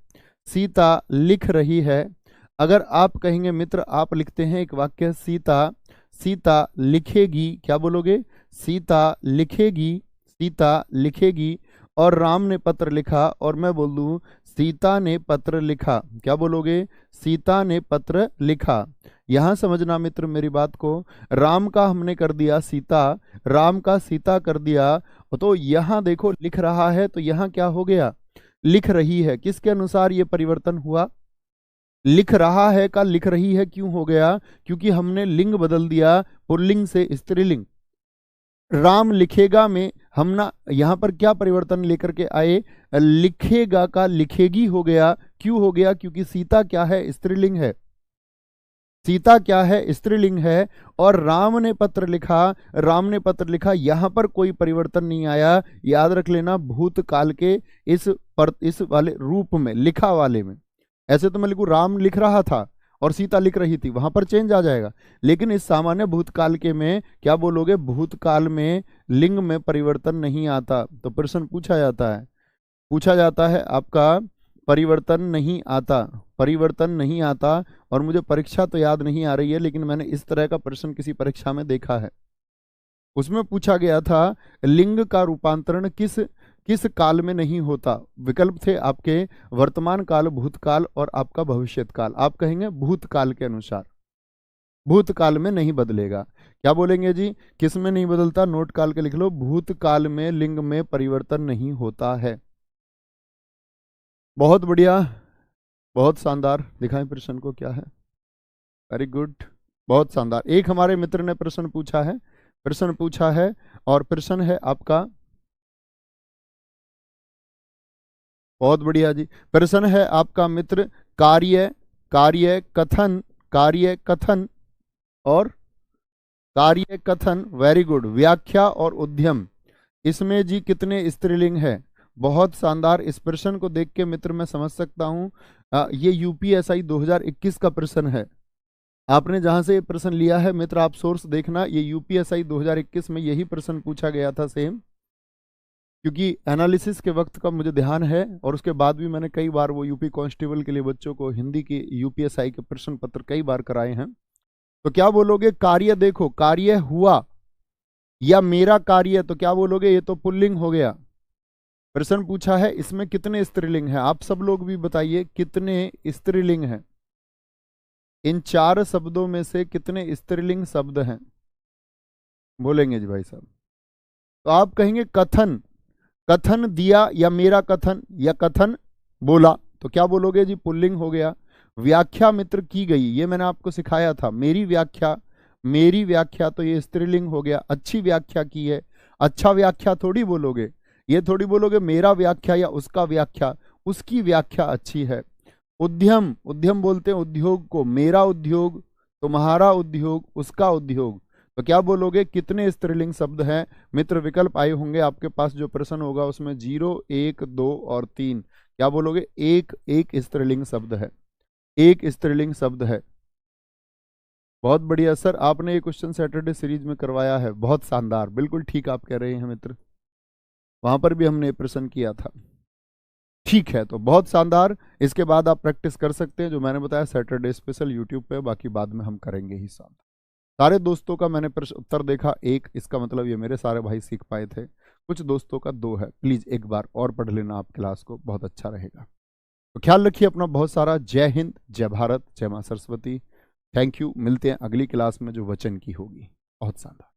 सीता लिख रही है। अगर आप कहेंगे मित्र, आप लिखते हैं एक वाक्य सीता, सीता लिखेगी, क्या बोलोगे? सीता लिखेगी, सीता लिखेगी। और राम ने पत्र लिखा, और मैं बोल दूं सीता ने पत्र लिखा, क्या बोलोगे? सीता ने पत्र लिखा। यहां समझना मित्र मेरी बात को, राम का हमने कर दिया सीता, राम का सीता कर दिया, तो यहां देखो लिख रहा है, तो यहां क्या हो गया? लिख रही है। किसके अनुसार ये परिवर्तन हुआ? लिख रहा है का लिख रही है क्यों हो गया? क्योंकि हमने लिंग बदल दिया पुल्लिंग से स्त्रीलिंग। राम लिखेगा में हम ना यहां पर क्या परिवर्तन लेकर के आए? लिखेगा का लिखेगी हो गया। क्यों हो गया? क्योंकि सीता क्या है? स्त्रीलिंग है। सीता क्या है? स्त्रीलिंग है। और राम ने पत्र लिखा, राम ने पत्र लिखा, यहां पर कोई परिवर्तन नहीं आया। याद रख लेना, भूतकाल के इस वाले रूप में, लिखा वाले में। ऐसे तो मैं लिखूं राम लिख रहा था और सीता लिख रही थी, वहां पर चेंज आ जाएगा। लेकिन इस सामान्य भूतकाल के में क्या बोलोगे? भूतकाल में लिंग में परिवर्तन नहीं आता। तो प्रश्न पूछा जाता है आपका परिवर्तन नहीं आता, परिवर्तन नहीं आता। और मुझे परीक्षा तो याद नहीं आ रही है, लेकिन मैंने इस तरह का प्रश्न किसी परीक्षा में देखा है। उसमें पूछा गया था लिंग का रूपांतरण किस किस काल में नहीं होता। विकल्प थे आपके वर्तमान काल, भूतकाल और आपका भविष्यत काल। आप कहेंगे भूतकाल के अनुसार, भूतकाल में नहीं बदलेगा। क्या बोलेंगे जी? किस में नहीं बदलता? नोट काल के लिख लो, भूतकाल में लिंग में परिवर्तन नहीं होता है। बहुत बढ़िया, बहुत शानदार। दिखाएं प्रश्न को क्या है। वेरी गुड, बहुत शानदार। एक हमारे मित्र ने प्रश्न पूछा है, और प्रश्न है आपका, बहुत बढ़िया जी। प्रश्न है आपका मित्र, कार्य कार्य कथन कार्य कथन और कार्य कथन, वेरी गुड, व्याख्या और उद्यम, इसमें जी कितने स्त्रीलिंग है? बहुत शानदार। इस प्रश्न को देख के मित्र मैं समझ सकता हूं ये यूपीएसआई 2021 का प्रश्न है। आपने जहां से ये प्रश्न लिया है मित्र, आप सोर्स देखना, ये यूपीएसआई 2021 में यही प्रश्न पूछा गया था सेम। क्योंकि एनालिसिस के वक्त का मुझे ध्यान है, और उसके बाद भी मैंने कई बार वो यूपी कांस्टेबल के लिए बच्चों को हिंदी की यूपीएसआई के प्रश्न पत्र कई बार कराए हैं। तो क्या बोलोगे? कार्य, देखो कार्य हुआ या मेरा कार्य, तो क्या बोलोगे? ये तो पुल्लिंग हो गया। प्रश्न पूछा है इसमें कितने स्त्रीलिंग हैं? आप सब लोग भी बताइए कितने स्त्रीलिंग हैं। इन 4 शब्दों में से कितने स्त्रीलिंग शब्द हैं? बोलेंगे जी भाई साहब। तो आप कहेंगे कथन, कथन दिया या मेरा कथन या कथन बोला, तो क्या बोलोगे जी? पुल्लिंग हो गया। व्याख्या मित्र की गई, ये मैंने आपको सिखाया था, मेरी व्याख्या, तो ये स्त्रीलिंग हो गया। अच्छी व्याख्या की है, अच्छा व्याख्या थोड़ी बोलोगे, ये थोड़ी बोलोगे मेरा व्याख्या या उसका व्याख्या, उसकी व्याख्या अच्छी है। उद्यम, उद्यम बोलते हैं उद्योग को, मेरा उद्योग, तुम्हारा उद्योग, उसका उद्योग, तो क्या बोलोगे? कितने स्त्रीलिंग शब्द हैं मित्र? विकल्प आए होंगे आपके पास, जो प्रश्न होगा उसमें 0, 1, 2 और 3। क्या बोलोगे? एक स्त्रीलिंग शब्द है, एक स्त्रीलिंग शब्द है। बहुत बढ़िया सर, आपने ये क्वेश्चन सैटरडे सीरीज में करवाया है, बहुत शानदार, बिल्कुल ठीक आप कह रहे हैं मित्र, वहां पर भी हमने प्रश्न किया था। ठीक है, तो बहुत शानदार। इसके बाद आप प्रैक्टिस कर सकते हैं, जो मैंने बताया सैटरडे स्पेशल यूट्यूब पे, बाकी बाद में हम करेंगे ही साथ। सारे दोस्तों का मैंने प्रश्न उत्तर देखा एक, इसका मतलब ये मेरे सारे भाई सीख पाए थे। कुछ दोस्तों का 2 है, प्लीज एक बार और पढ़ लेना आप क्लास को, बहुत अच्छा रहेगा। तो ख्याल रखिए अपना बहुत सारा। जय हिंद, जय भारत, जय मां सरस्वती। Thank you. मिलते हैं अगली क्लास में जो वचन की होगी। बहुत शानदार।